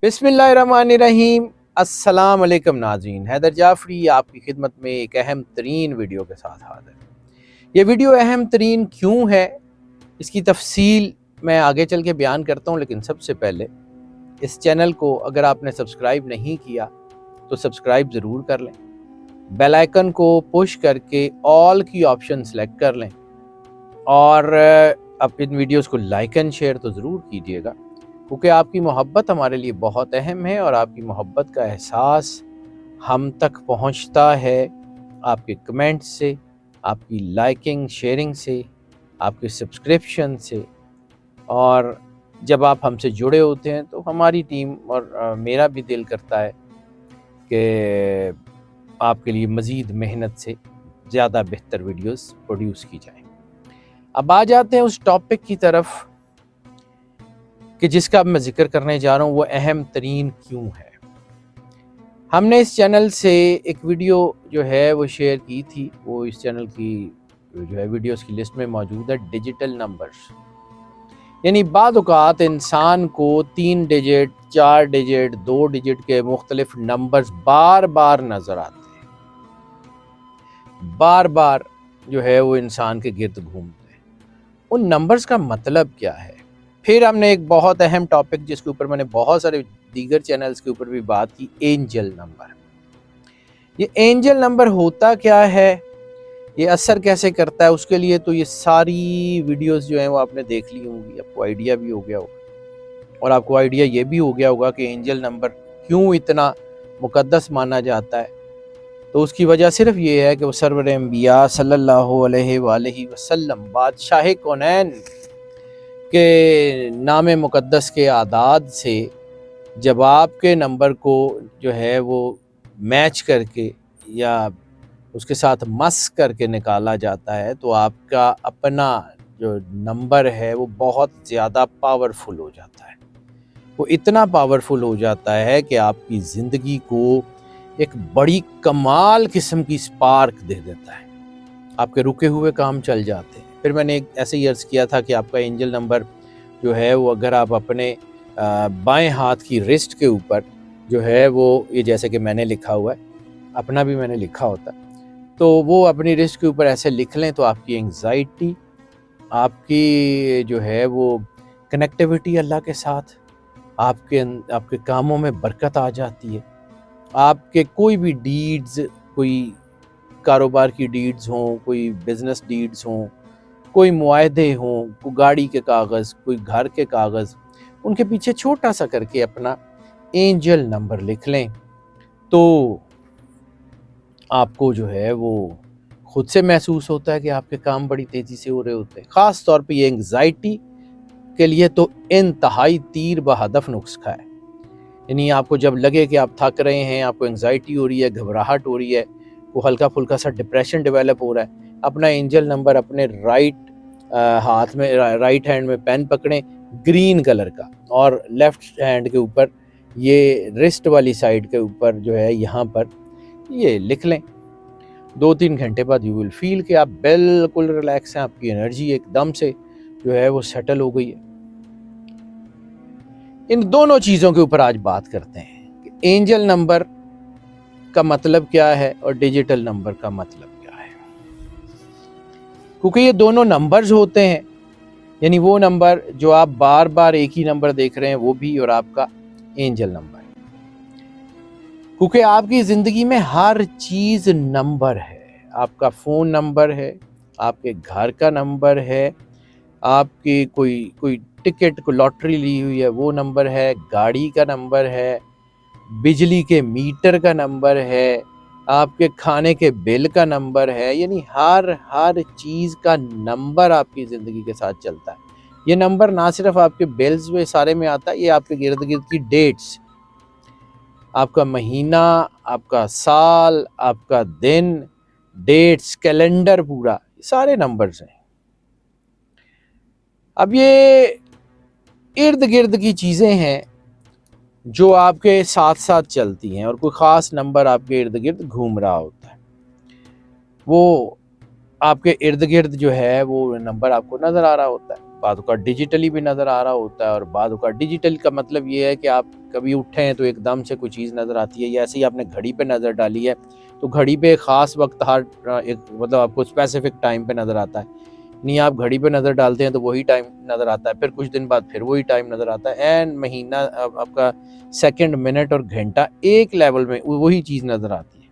بسم اللہ الرحمن الرحیم۔ السلام علیکم ناظرین، حیدر جعفری آپ کی خدمت میں ایک اہم ترین ویڈیو کے ساتھ حاضر ہے۔ یہ ویڈیو اہم ترین کیوں ہے، اس کی تفصیل میں آگے چل کے بیان کرتا ہوں، لیکن سب سے پہلے اس چینل کو اگر آپ نے سبسکرائب نہیں کیا تو سبسکرائب ضرور کر لیں، بیل آئیکن کو پش کر کے آل کی آپشن سلیکٹ کر لیں، اور اب ان ویڈیوز کو لائک اینڈ شیئر تو ضرور کیجیے گا، کیونکہ آپ کی محبت ہمارے لیے بہت اہم ہے، اور آپ کی محبت کا احساس ہم تک پہنچتا ہے آپ کے کمنٹ سے، آپ کی لائکنگ شیئرنگ سے، آپ کے سبسکرپشن سے، اور جب آپ ہم سے جڑے ہوتے ہیں تو ہماری ٹیم اور میرا بھی دل کرتا ہے کہ آپ کے لیے مزید محنت سے زیادہ بہتر ویڈیوز پروڈیوس کی جائیں۔ اب آ جاتے ہیں اس ٹاپک کی طرف کہ جس کا میں ذکر کرنے جا رہا ہوں، وہ اہم ترین کیوں ہے۔ ہم نے اس چینل سے ایک ویڈیو جو ہے وہ شیئر کی تھی، وہ اس چینل کی جو ہے ویڈیوز کی لسٹ میں موجود ہے، ڈیجیٹل نمبرز۔ یعنی بعض اوقات انسان کو 3 ڈیجٹ، 4 ڈیجٹ، 2 ڈیجٹ کے مختلف نمبرز بار بار نظر آتے ہیں، بار بار جو ہے وہ انسان کے گرد گھومتے ہیں۔ ان نمبرز کا مطلب کیا ہے؟ پھر ہم نے ایک بہت اہم ٹاپک جس کے اوپر میں نے بہت سارے دیگر چینلز کے اوپر بھی بات کی، اینجل نمبر۔ یہ اینجل نمبر ہوتا کیا ہے، یہ اثر کیسے کرتا ہے، اس کے لیے تو یہ ساری ویڈیوز جو ہیں وہ آپ نے دیکھ لی ہوں گی، آپ کو آئیڈیا بھی ہو گیا ہوگا، اور آپ کو آئیڈیا یہ بھی ہو گیا ہوگا کہ اینجل نمبر کیوں اتنا مقدس مانا جاتا ہے۔ تو اس کی وجہ صرف یہ ہے کہ وہ سرور انبیاء صلی اللہ علیہ وآلہ وسلم، بادشاہ کونین کے نام مقدس کے اعداد سے جب آپ کے نمبر کو جو ہے وہ میچ کر کے یا اس کے ساتھ مس کر کے نکالا جاتا ہے، تو آپ کا اپنا جو نمبر ہے وہ بہت زیادہ پاورفل ہو جاتا ہے۔ وہ اتنا پاورفل ہو جاتا ہے کہ آپ کی زندگی کو ایک بڑی کمال قسم کی سپارک دے دیتا ہے، آپ کے رکے ہوئے کام چل جاتے ہیں۔ پھر میں نے ایک ایسے ہی عرض کیا تھا کہ آپ کا اینجل نمبر جو ہے وہ اگر آپ اپنے بائیں ہاتھ کی رسٹ کے اوپر جو ہے وہ، یہ جیسے کہ میں نے لکھا ہوا ہے، اپنا بھی میں نے لکھا ہوتا ہے، تو وہ اپنی رسٹ کے اوپر ایسے لکھ لیں تو آپ کی انگزائٹی، آپ کی جو ہے وہ کنیکٹیوٹی اللہ کے ساتھ، آپ کے کاموں میں برکت آ جاتی ہے۔ آپ کے کوئی بھی ڈیڈز، کوئی کاروبار کی ڈیڈز ہوں، کوئی بزنس ڈیڈز ہوں، کوئی معاہدے ہوں، کوئی گاڑی کے کاغذ، کوئی گھر کے کاغذ، ان کے پیچھے چھوٹا سا کر کے اپنا اینجل نمبر لکھ لیں تو آپ کو جو ہے وہ خود سے محسوس ہوتا ہے کہ آپ کے کام بڑی تیزی سے ہو رہے ہوتے ہیں۔ خاص طور پہ یہ انگزائٹی کے لیے تو انتہائی تیر بہدف نسخہ ہے۔ یعنی آپ کو جب لگے کہ آپ تھک رہے ہیں، آپ کو انگزائٹی ہو رہی ہے، گھبراہٹ ہو رہی ہے، وہ ہلکا پھلکا سا ڈپریشن ڈیولپ ہو رہا ہے، اپنا اینجل نمبر اپنے ہاتھ میں، رائٹ ہینڈ میں پین پکڑیں گرین کلر کا، اور لیفٹ ہینڈ کے اوپر یہ رسٹ والی سائڈ کے اوپر جو ہے یہاں پر یہ لکھ لیں۔ 2-3 گھنٹے بعد یو ول فیل کہ آپ بالکل ریلیکس ہیں، آپ کی انرجی ایک دم سے جو ہے وہ سیٹل ہو گئی ہے۔ ان دونوں چیزوں کے اوپر آج بات کرتے ہیں کہ اینجل نمبر کا مطلب کیا ہے اور ڈیجیٹل نمبر کا مطلب کیا ہے، کیونکہ یہ دونوں نمبرز ہوتے ہیں۔ یعنی وہ نمبر جو آپ بار بار ایک ہی نمبر دیکھ رہے ہیں وہ بھی، اور آپ کا اینجل نمبر، کیونکہ آپ کی زندگی میں ہر چیز نمبر ہے۔ آپ کا فون نمبر ہے، آپ کے گھر کا نمبر ہے، آپ کی کوئی ٹکٹ، کوئی لاٹری لی ہوئی ہے وہ نمبر ہے، گاڑی کا نمبر ہے، بجلی کے میٹر کا نمبر ہے، آپ کے کھانے کے بل کا نمبر ہے۔ یعنی ہر چیز کا نمبر آپ کی زندگی کے ساتھ چلتا ہے۔ یہ نمبر نہ صرف آپ کے بلز میں سارے میں آتا ہے، یہ آپ کے گرد گرد کی ڈیٹس، آپ کا مہینہ، آپ کا سال، آپ کا دن، ڈیٹس، کیلنڈر، پورا سارے نمبرز ہیں۔ اب یہ ارد گرد کی چیزیں ہیں جو آپ کے ساتھ ساتھ چلتی ہیں، اور کوئی خاص نمبر آپ کے ارد گرد گھوم رہا ہوتا ہے، وہ آپ کے ارد گرد جو ہے وہ نمبر آپ کو نظر آ رہا ہوتا ہے۔ بعض اوقات ڈیجیٹلی بھی نظر آ رہا ہوتا ہے، اور بعض اوقات ڈیجیٹل کا مطلب یہ ہے کہ آپ کبھی اٹھے ہیں تو ایک دم سے کوئی چیز نظر آتی ہے، یا ایسے ہی آپ نے گھڑی پہ نظر ڈالی ہے تو گھڑی پہ ایک خاص وقت ہر ایک مطلب آپ کو اسپیسیفک ٹائم پہ نظر آتا ہے، نہیں آپ گھڑی پہ نظر ڈالتے ہیں تو وہی ٹائم نظر آتا ہے، پھر کچھ دن بعد پھر وہی ٹائم نظر آتا ہے، این مہینہ آپ کا سیکنڈ، منٹ اور گھنٹہ ایک لیول میں وہی چیز نظر آتی ہے۔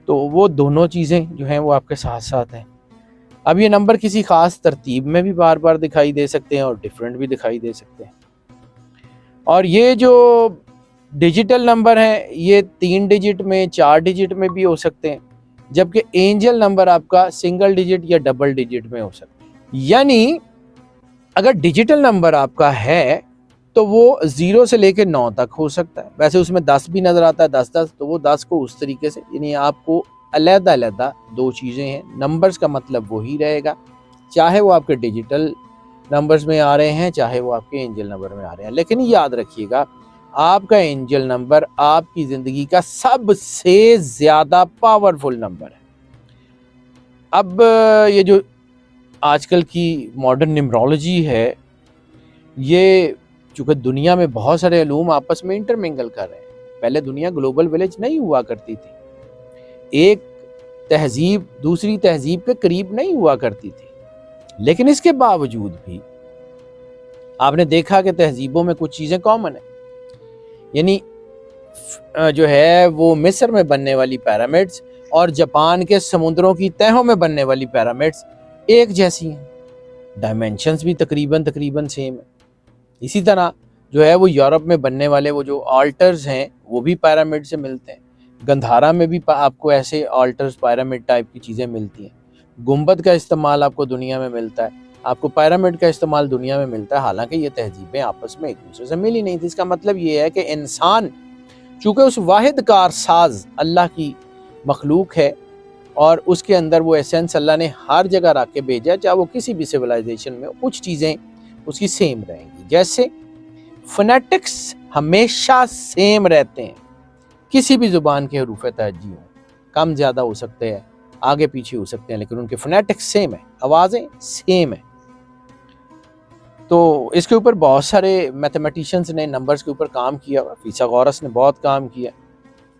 تو وہ دونوں چیزیں جو ہیں وہ آپ کے ساتھ ساتھ ہیں۔ اب یہ نمبر کسی خاص ترتیب میں بھی بار بار دکھائی دے سکتے ہیں اور ڈیفرنٹ بھی دکھائی دے سکتے ہیں، اور یہ جو ڈیجیٹل نمبر ہیں یہ 3 ڈیجٹ میں، 4 ڈیجٹ میں بھی ہو سکتے ہیں، جبکہ اینجل نمبر آپ کا سنگل ڈیجٹ یا ڈبل ڈیجٹ میں ہو سکتا ہے۔ یعنی اگر ڈیجیٹل نمبر آپ کا ہے تو وہ 0 سے لے کے 9 تک ہو سکتا ہے، ویسے اس میں 10 بھی نظر آتا ہے، 10 تو وہ 10 کو اس طریقے سے، یعنی آپ کو علیحدہ علیحدہ دو چیزیں ہیں، نمبرز کا مطلب وہی رہے گا، چاہے وہ آپ کے ڈیجیٹل نمبرز میں آ رہے ہیں چاہے وہ آپ کے اینجل نمبر میں آ رہے ہیں، لیکن یاد رکھیے گا آپ کا اینجل نمبر آپ کی زندگی کا سب سے زیادہ پاورفل نمبر ہے۔ اب یہ جو آج کل کی ماڈرن نیمرولوجی ہے، یہ چونکہ دنیا میں بہت سارے علوم آپس میں انٹرمنگل کر رہے ہیں، پہلے دنیا گلوبل ولیج نہیں ہوا کرتی تھی، ایک تہذیب دوسری تہذیب کے قریب نہیں ہوا کرتی تھی، لیکن اس کے باوجود بھی آپ نے دیکھا کہ تہذیبوں میں کچھ چیزیں کامن ہیں، یعنی جو ہے وہ مصر میں بننے والی پیرامڈز اور جاپان کے سمندروں کی تہوں میں بننے والی پیرامڈز ایک جیسی ہیں، ڈائمینشنز بھی تقریباً سیم ہیں۔ اسی طرح جو ہے وہ یورپ میں بننے والے وہ جو آلٹرز ہیں وہ بھی پیرامڈ سے ملتے ہیں، گندھارا میں بھی آپ کو ایسے آلٹرز پیرامڈ ٹائپ کی چیزیں ملتی ہیں، گنبد کا استعمال آپ کو دنیا میں ملتا ہے، آپ کو پیرامڈ کا استعمال دنیا میں ملتا ہے، حالانکہ یہ تہذیبیں آپس میں ایک دوسرے سے ملی نہیں تھی۔ اس کا مطلب یہ ہے کہ انسان چونکہ اس واحد کار ساز اللہ کی مخلوق ہے اور اس کے اندر وہ ایسنس اللہ نے ہر جگہ رکھ کے بھیجا، چاہے وہ کسی بھی سویلائزیشن میں کچھ چیزیں اس کی سیم رہیں گی، جیسے فونیٹکس ہمیشہ سیم رہتے ہیں، کسی بھی زبان کے حروف تہجی ہوں، کم زیادہ ہو سکتے ہیں، آگے پیچھے ہو سکتے ہیں، لیکن ان کے فونیٹکس سیم ہیں، آوازیں سیم ہیں۔ تو اس کے اوپر بہت سارے میتھمیٹیشنز نے نمبرز کے اوپر کام کیا، فیثاغورس نے بہت کام کیا،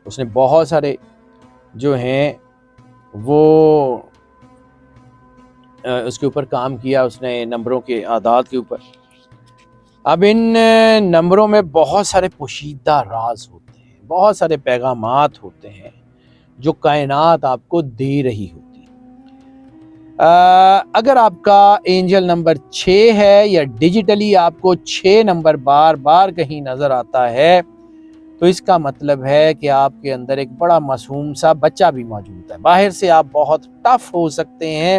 اس نے بہت سارے جو ہیں وہ اس کے اوپر کام کیا، اس نے نمبروں کے اعداد کے اوپر۔ اب ان نمبروں میں بہت سارے پوشیدہ راز ہوتے ہیں، بہت سارے پیغامات ہوتے ہیں جو کائنات آپ کو دے رہی ہوتی ہے۔ اگر آپ کا اینجل نمبر 6 ہے یا ڈیجیٹلی آپ کو 6 نمبر بار بار کہیں نظر آتا ہے تو اس کا مطلب ہے کہ آپ کے اندر ایک بڑا معصوم سا بچہ بھی موجود ہے۔ باہر سے آپ بہت ٹف ہو سکتے ہیں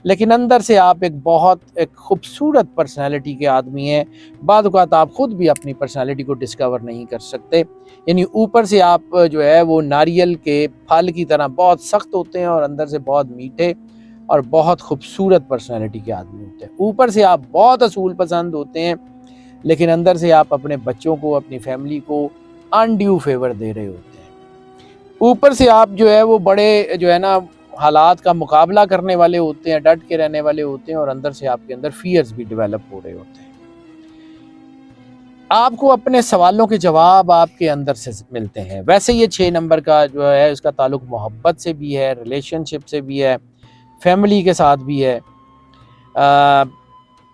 لیکن اندر سے آپ ایک خوبصورت پرسنالٹی کے آدمی ہیں۔ بعض اوقات آپ خود بھی اپنی پرسنالٹی کو ڈسکور نہیں کر سکتے، یعنی اوپر سے آپ جو ہے وہ ناریل کے پھل کی طرح بہت سخت ہوتے ہیں اور اندر سے بہت میٹھے اور بہت خوبصورت پرسنالٹی کے آدمی ہوتے ہیں۔ اوپر سے آپ بہت اصول پسند ہوتے ہیں لیکن اندر سے آپ اپنے بچوں کو، اپنی فیملی کو انڈیو فیور دے رہے ہوتے ہیں۔ اوپر سے آپ جو ہے وہ بڑے جو ہے نا حالات کا مقابلہ کرنے والے ہوتے ہیں، ڈٹ کے رہنے والے ہوتے ہیں، اور اندر سے آپ کے اندر فیئرز بھی ڈیولپ ہو رہے ہوتے ہیں۔ آپ کو اپنے سوالوں کے جواب آپ کے اندر سے ملتے ہیں۔ ویسے یہ 6 نمبر کا جو ہے اس کا تعلق محبت سے بھی ہے، ریلیشن شپ سے بھی ہے، فیملی کے ساتھ بھی ہے۔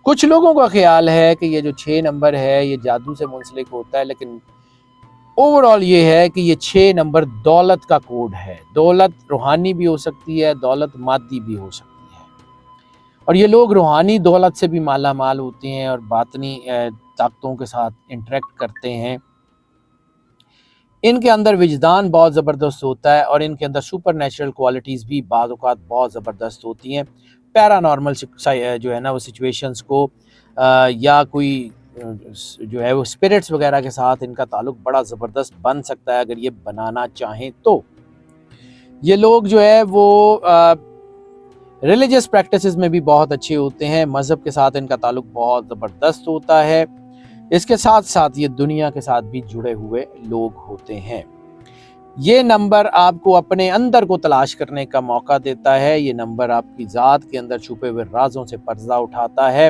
کچھ لوگوں کا خیال ہے کہ یہ جو 6 نمبر ہے یہ جادو سے منسلک ہوتا ہے، لیکن اوورآل یہ ہے کہ یہ 6 نمبر دولت کا کوڈ ہے۔ دولت روحانی بھی ہو سکتی ہے، دولت مادی بھی ہو سکتی ہے، اور یہ لوگ روحانی دولت سے بھی مالا مال ہوتے ہیں اور باطنی طاقتوں کے ساتھ انٹریکٹ کرتے ہیں۔ ان کے اندر وجدان بہت زبردست ہوتا ہے اور ان کے اندر سپر نیچرل کوالٹیز بھی بعض اوقات بہت زبردست ہوتی ہیں۔ پیرانارمل جو ہے نا وہ سچویشنز کو یا کوئی جو ہے وہ اسپرٹس وغیرہ کے ساتھ ان کا تعلق بڑا زبردست بن سکتا ہے اگر یہ بنانا چاہیں تو۔ یہ لوگ جو ہے وہ ریلیجس پریکٹسز میں بھی بہت اچھے ہوتے ہیں، مذہب کے ساتھ ان کا تعلق بہت زبردست ہوتا ہے، اس کے ساتھ ساتھ یہ دنیا کے ساتھ بھی جڑے ہوئے لوگ ہوتے ہیں۔ یہ نمبر آپ کو اپنے اندر کو تلاش کرنے کا موقع دیتا ہے، یہ نمبر آپ کی ذات کے اندر چھپے ہوئے رازوں سے پردہ اٹھاتا ہے،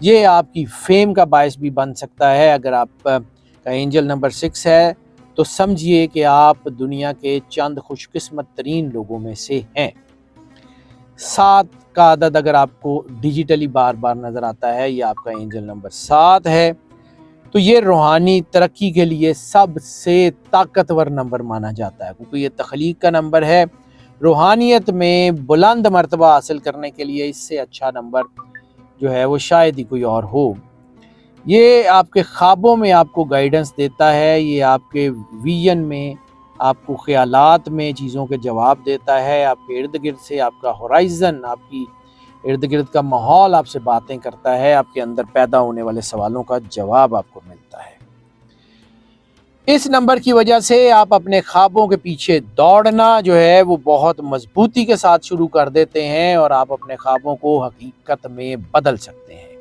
یہ آپ کی فیم کا باعث بھی بن سکتا ہے۔ اگر آپ کا اینجل نمبر 6 ہے تو سمجھیے کہ آپ دنیا کے چند خوش قسمت ترین لوگوں میں سے ہیں۔ 7 کا عدد اگر آپ کو ڈیجیٹلی بار بار نظر آتا ہے، یہ آپ کا اینجل نمبر 7 ہے، تو یہ روحانی ترقی کے لیے سب سے طاقتور نمبر مانا جاتا ہے، کیونکہ یہ تخلیق کا نمبر ہے۔ روحانیت میں بلند مرتبہ حاصل کرنے کے لیے اس سے اچھا نمبر جو ہے وہ شاید ہی کوئی اور ہو۔ یہ آپ کے خوابوں میں آپ کو گائیڈنس دیتا ہے، یہ آپ کے ویژن میں، آپ کو خیالات میں چیزوں کے جواب دیتا ہے، آپ کے ارد گرد سے آپ کا ہورائزن، آپ کی ارد گرد کا ماحول آپ سے باتیں کرتا ہے، آپ کے اندر پیدا ہونے والے سوالوں کا جواب آپ کو ملتا ہے۔ اس نمبر کی وجہ سے آپ اپنے خوابوں کے پیچھے دوڑنا جو ہے وہ بہت مضبوطی کے ساتھ شروع کر دیتے ہیں، اور آپ اپنے خوابوں کو حقیقت میں بدل سکتے ہیں۔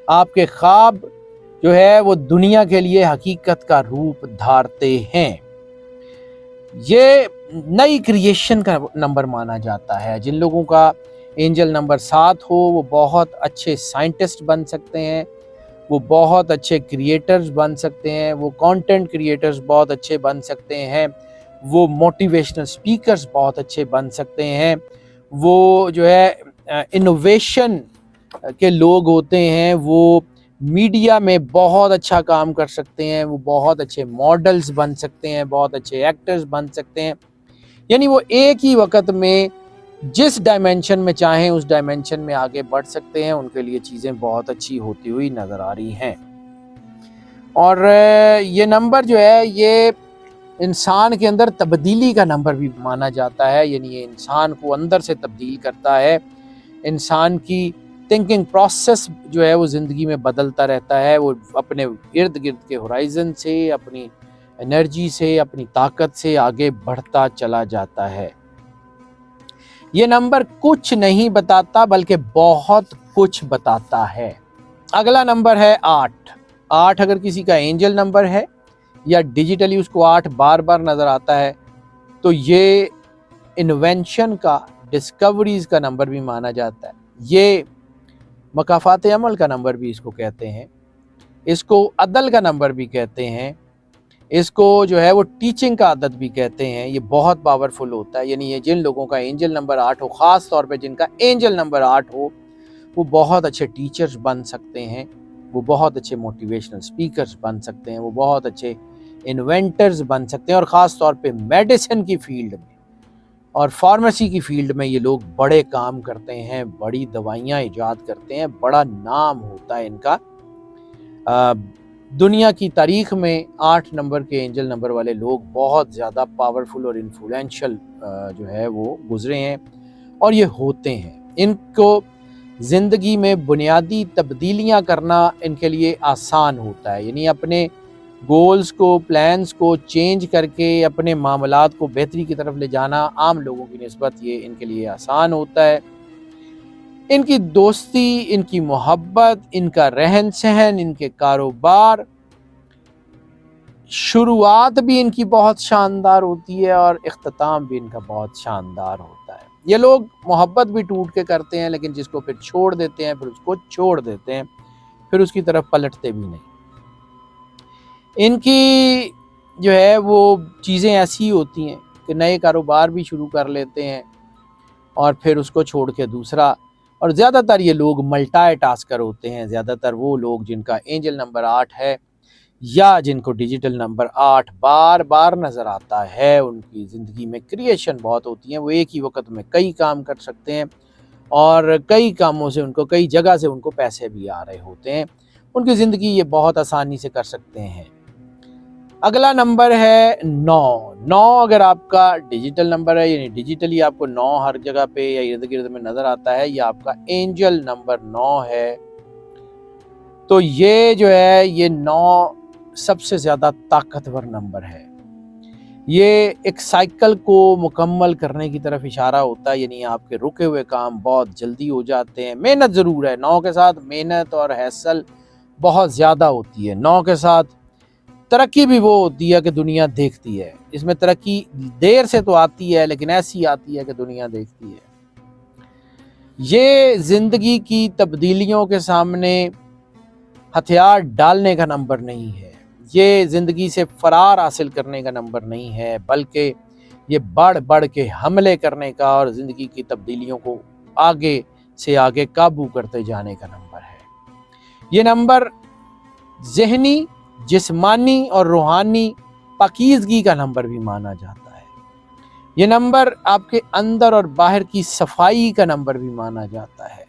آپ کے خواب جو ہے وہ دنیا کے لیے حقیقت کا روپ دھارتے ہیں۔ یہ نئی کریشن کا نمبر مانا جاتا ہے۔ جن لوگوں کا اینجل نمبر 7 ہو وہ بہت اچھے سائنٹسٹ بن سکتے ہیں، وہ بہت اچھے کریٹرز بن سکتے ہیں، وہ کانٹینٹ کریٹرز بہت اچھے بن سکتے ہیں، وہ موٹیویشنل سپیکرز بہت اچھے بن سکتے ہیں، وہ جو ہے انوویشن کے لوگ ہوتے ہیں، وہ میڈیا میں بہت اچھا کام کر سکتے ہیں، وہ بہت اچھے ماڈلز بن سکتے ہیں، بہت اچھے ایکٹرز بن سکتے ہیں۔ یعنی وہ ایک ہی وقت میں جس ڈائمینشن میں چاہیں اس ڈائمینشن میں آگے بڑھ سکتے ہیں۔ ان کے لیے چیزیں بہت اچھی ہوتی ہوئی نظر آ رہی ہیں۔ اور یہ نمبر جو ہے یہ انسان کے اندر تبدیلی کا نمبر بھی مانا جاتا ہے، یعنی یہ انسان کو اندر سے تبدیل کرتا ہے، انسان کی تھنکنگ پروسیس جو ہے وہ زندگی میں بدلتا رہتا ہے، وہ اپنے ارد گرد کے ہورائزن سے، اپنی انرجی سے، اپنی طاقت سے آگے بڑھتا چلا جاتا ہے۔ یہ نمبر کچھ نہیں بتاتا بلکہ بہت کچھ بتاتا ہے۔ اگلا نمبر ہے 8۔ 8 اگر کسی کا اینجل نمبر ہے یا ڈیجیٹلی اس کو 8 بار بار نظر آتا ہے تو یہ انوینشن کا، ڈسکوریز کا نمبر بھی مانا جاتا ہے۔ یہ مکافات عمل کا نمبر بھی اس کو کہتے ہیں، اس کو عدل کا نمبر بھی کہتے ہیں، اس کو جو ہے وہ ٹیچنگ کا عدد بھی کہتے ہیں۔ یہ بہت پاورفل ہوتا ہے، یعنی یہ جن لوگوں کا اینجل نمبر 8 ہو، خاص طور پہ جن کا اینجل نمبر 8 ہو، وہ بہت اچھے ٹیچرز بن سکتے ہیں، وہ بہت اچھے موٹیویشنل سپیکرز بن سکتے ہیں، وہ بہت اچھے انوینٹرز بن سکتے ہیں، اور خاص طور پہ میڈیسن کی فیلڈ میں اور فارمیسی کی فیلڈ میں یہ لوگ بڑے کام کرتے ہیں، بڑی دوائیاں ایجاد کرتے ہیں، بڑا نام ہوتا ہے ان کا۔ دنیا کی تاریخ میں 8 نمبر کے اینجل نمبر والے لوگ بہت زیادہ پاورفل اور انفلوئنشل جو ہے وہ گزرے ہیں، اور یہ ہوتے ہیں۔ ان کو زندگی میں بنیادی تبدیلیاں کرنا ان کے لیے آسان ہوتا ہے، یعنی اپنے گولز کو، پلانز کو چینج کر کے اپنے معاملات کو بہتری کی طرف لے جانا عام لوگوں کی نسبت یہ ان کے لیے آسان ہوتا ہے۔ ان کی دوستی، ان کی محبت، ان کا رہن سہن، ان کے کاروبار، شروعات بھی ان کی بہت شاندار ہوتی ہے اور اختتام بھی ان کا بہت شاندار ہوتا ہے۔ یہ لوگ محبت بھی ٹوٹ کے کرتے ہیں، لیکن جس کو پھر چھوڑ دیتے ہیں، پھر اس کو چھوڑ دیتے ہیں، پھر اس کی طرف پلٹتے بھی نہیں۔ ان کی جو ہے وہ چیزیں ایسی ہوتی ہیں کہ نئے کاروبار بھی شروع کر لیتے ہیں اور پھر اس کو چھوڑ کے دوسرا، اور زیادہ تر یہ لوگ ملٹائی ٹاسکر ہوتے ہیں۔ زیادہ تر وہ لوگ جن کا اینجل نمبر 8 ہے یا جن کو ڈیجیٹل نمبر 8 بار بار نظر آتا ہے، ان کی زندگی میں کریشن بہت ہوتی ہیں، وہ ایک ہی وقت میں کئی کام کر سکتے ہیں، اور کئی کاموں سے ان کو، کئی جگہ سے ان کو پیسے بھی آ رہے ہوتے ہیں، ان کی زندگی یہ بہت آسانی سے کر سکتے ہیں۔ اگلا نمبر ہے 9۔ 9 اگر آپ کا ڈیجیٹل نمبر ہے، یعنی ڈیجیٹلی آپ کو 9 ہر جگہ پہ یا ارد گرد میں نظر آتا ہے، یا آپ کا اینجل نمبر 9 ہے، تو یہ جو ہے یہ 9 سب سے زیادہ طاقتور نمبر ہے۔ یہ ایک سائیکل کو مکمل کرنے کی طرف اشارہ ہوتا ہے، یعنی آپ کے رکے ہوئے کام بہت جلدی ہو جاتے ہیں۔ محنت ضرور ہے، 9 کے ساتھ محنت اور حاصل بہت زیادہ ہوتی ہے۔ 9 کے ساتھ ترقی بھی وہ ہوتی ہے کہ دنیا دیکھتی ہے۔ اس میں ترقی دیر سے تو آتی ہے لیکن ایسی آتی ہے کہ دنیا دیکھتی ہے۔ یہ زندگی کی تبدیلیوں کے سامنے ہتھیار ڈالنے کا نمبر نہیں ہے، یہ زندگی سے فرار حاصل کرنے کا نمبر نہیں ہے، بلکہ یہ بڑھ بڑھ کے حملے کرنے کا اور زندگی کی تبدیلیوں کو آگے سے آگے قابو کرتے جانے کا نمبر ہے۔ یہ نمبر ذہنی، جسمانی اور روحانی پاکیزگی کا نمبر بھی مانا جاتا ہے۔ یہ نمبر آپ کے اندر اور باہر کی صفائی کا نمبر بھی مانا جاتا ہے۔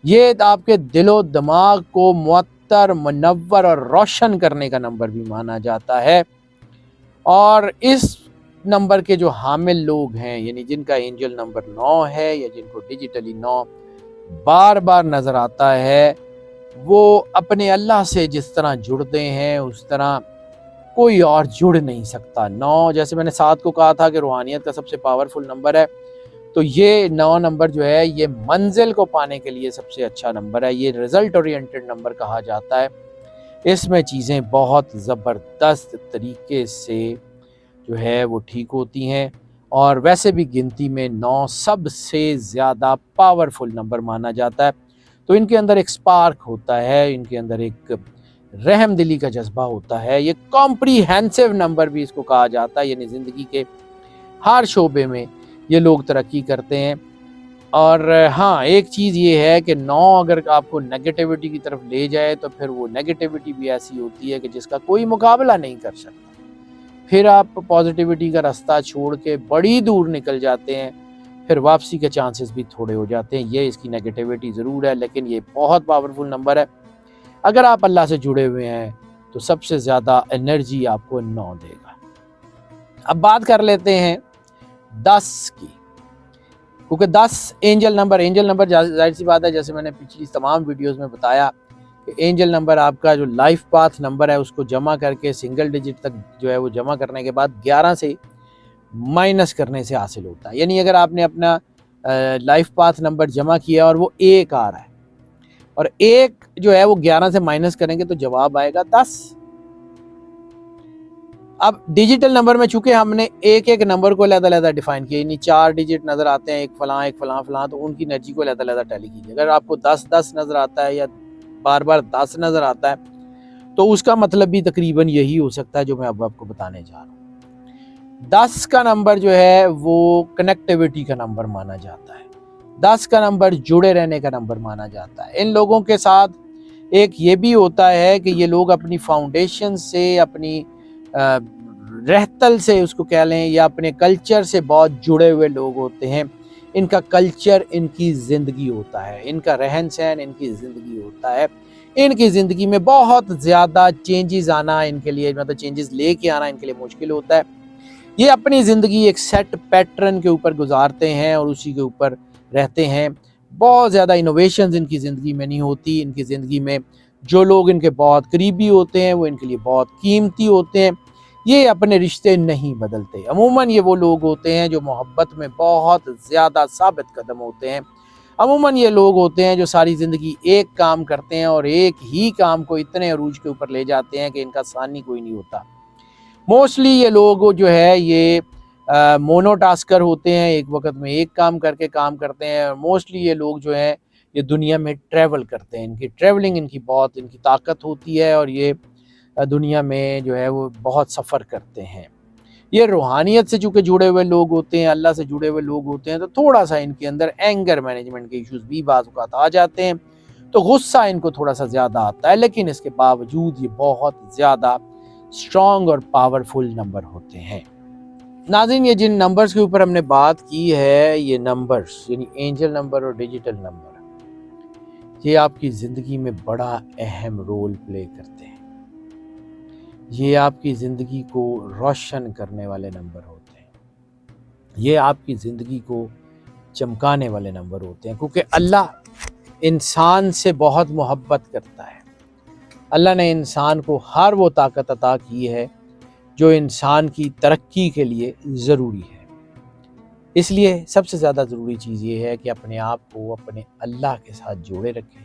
یہ آپ کے دل و دماغ کو معطر، منور اور روشن کرنے کا نمبر بھی مانا جاتا ہے۔ اور اس نمبر کے جو حامل لوگ ہیں، یعنی جن کا اینجل نمبر 9 ہے یا جن کو ڈیجیٹلی 9 بار بار نظر آتا ہے، وہ اپنے اللہ سے جس طرح جڑتے ہیں اس طرح کوئی اور جڑ نہیں سکتا۔ 9 جیسے میں نے 7 کو کہا تھا کہ روحانیت کا سب سے پاورفل نمبر ہے، تو یہ 9 نمبر جو ہے یہ منزل کو پانے کے لیے سب سے اچھا نمبر ہے۔ یہ رزلٹ اورینٹڈ نمبر کہا جاتا ہے۔ اس میں چیزیں بہت زبردست طریقے سے جو ہے وہ ٹھیک ہوتی ہیں، اور ویسے بھی گنتی میں 9 سب سے زیادہ پاورفل نمبر مانا جاتا ہے۔ تو ان کے اندر ایک سپارک ہوتا ہے، ان کے اندر ایک رحم دلی کا جذبہ ہوتا ہے۔ یہ کمپریہنسو نمبر بھی اس کو کہا جاتا ہے، یعنی زندگی کے ہر شعبے میں یہ لوگ ترقی کرتے ہیں۔ اور ہاں ایک چیز یہ ہے کہ 9 اگر آپ کو نیگیٹیوٹی کی طرف لے جائے تو پھر وہ نیگیٹیوٹی بھی ایسی ہوتی ہے کہ جس کا کوئی مقابلہ نہیں کر سکتا۔ پھر آپ پازیٹیوٹی کا راستہ چھوڑ کے بڑی دور نکل جاتے ہیں، پھر واپسی کے چانسز بھی تھوڑے ہو جاتے ہیں۔ یہ اس کی نیگیٹیوٹی ضرور ہے، لیکن یہ بہت پاورفل نمبر ہے۔ اگر آپ اللہ سے جڑے ہوئے ہیں تو سب سے زیادہ انرجی آپ کو 9 دے گا۔ اب بات کر لیتے ہیں 10 کی، کیونکہ 10 اینجل نمبر ظاہر سی بات ہے، جیسے میں نے پچھلی تمام ویڈیوز میں بتایا کہ اینجل نمبر آپ کا جو لائف پاتھ نمبر ہے اس کو جمع کر کے سنگل ڈیجٹ تک جو ہے وہ جمع کرنے کے بعد 11 سے مائنس کرنے سے حاصل ہوتا ہے۔ یعنی اگر آپ نے اپنا لائف پاتھ نمبر جمع کیا اور وہ 1 آ رہا ہے اور 1 جو ہے وہ 11 سے مائنس کریں گے تو جواب آئے گا 10۔ اب ڈیجیٹل نمبر میں چونکہ ہم نے ایک نمبر کو علیحدہ علیحدہ ڈیفائن کیا، یعنی 4 ڈیجٹ نظر آتے ہیں، ایک فلاں فلاں، تو ان کی انرجی کو علیحدہ علیحدہ ٹیلی کیجیے۔ اگر آپ کو 10 نظر آتا ہے یا بار بار 10 نظر آتا ہے تو اس کا مطلب بھی تقریباً یہی ہو سکتا ہے جو میں اب آپ کو بتانے جا رہا ہوں۔ 10 کا نمبر جو ہے وہ کنیکٹیوٹی کا نمبر مانا جاتا ہے۔ 10 کا نمبر جڑے رہنے کا نمبر مانا جاتا ہے۔ ان لوگوں کے ساتھ ایک یہ بھی ہوتا ہے کہ یہ لوگ اپنی فاؤنڈیشن سے، اپنی رہتل سے اس کو کہہ لیں، یا اپنے کلچر سے بہت جڑے ہوئے لوگ ہوتے ہیں۔ ان کا کلچر ان کی زندگی ہوتا ہے، ان کا رہن سہن ان کی زندگی ہوتا ہے۔ ان کی زندگی میں بہت زیادہ چینجز آنا ان کے لیے، مطلب چینجز لے کے آنا ان کے لیے مشکل ہوتا ہے۔ یہ اپنی زندگی ایک سیٹ پیٹرن کے اوپر گزارتے ہیں اور اسی کے اوپر رہتے ہیں۔ بہت زیادہ انوویشنز ان کی زندگی میں نہیں ہوتی۔ ان کی زندگی میں جو لوگ ان کے بہت قریبی ہوتے ہیں وہ ان کے لیے بہت قیمتی ہوتے ہیں۔ یہ اپنے رشتے نہیں بدلتے۔ عموماً یہ وہ لوگ ہوتے ہیں جو محبت میں بہت زیادہ ثابت قدم ہوتے ہیں۔ عموماً یہ لوگ ہوتے ہیں جو ساری زندگی ایک کام کرتے ہیں اور ایک ہی کام کو اتنے عروج کے اوپر لے جاتے ہیں کہ ان کا ثانی کوئی نہیں ہوتا۔ موسٹلی یہ لوگ جو ہے یہ مونو ٹاسکر ہوتے ہیں، ایک وقت میں ایک کام کر کے کام کرتے ہیں۔ موسٹلی یہ لوگ جو ہیں یہ دنیا میں ٹریول کرتے ہیں، ان کی ٹریولنگ ان کی طاقت ہوتی ہے، اور یہ دنیا میں جو ہے وہ بہت سفر کرتے ہیں۔ یہ روحانیت سے چونکہ جڑے ہوئے لوگ ہوتے ہیں، اللہ سے جڑے ہوئے لوگ ہوتے ہیں، تو تھوڑا سا ان کے اندر اینگر مینجمنٹ کے ایشوز بھی بعض اوقات آ جاتے ہیں، تو غصہ ان کو تھوڑا سا زیادہ آتا ہے، لیکن اس کے باوجود یہ بہت زیادہ اسٹرانگ اور پاورفل نمبر ہوتے ہیں۔ ناظرین، یہ جن نمبرز کے اوپر ہم نے بات کی ہے، یہ نمبرز یعنی اینجل نمبر اور ڈیجیٹل نمبر، یہ آپ کی زندگی میں بڑا اہم رول پلے کرتے ہیں۔ یہ آپ کی زندگی کو روشن کرنے والے نمبر ہوتے ہیں، یہ آپ کی زندگی کو چمکانے والے نمبر ہوتے ہیں، کیونکہ اللہ انسان سے بہت محبت کرتا ہے۔ اللہ نے انسان کو ہر وہ طاقت عطا کی ہے جو انسان کی ترقی کے لیے ضروری ہے۔ اس لیے سب سے زیادہ ضروری چیز یہ ہے کہ اپنے آپ کو اپنے اللہ کے ساتھ جوڑے رکھیں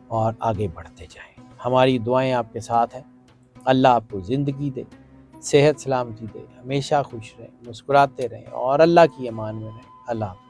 اور آگے بڑھتے جائیں۔ ہماری دعائیں آپ کے ساتھ ہیں۔ اللہ آپ کو زندگی دے، صحت سلامتی دے، ہمیشہ خوش رہیں، مسکراتے رہیں اور اللہ کی امان میں رہیں۔ اللہ حافظ۔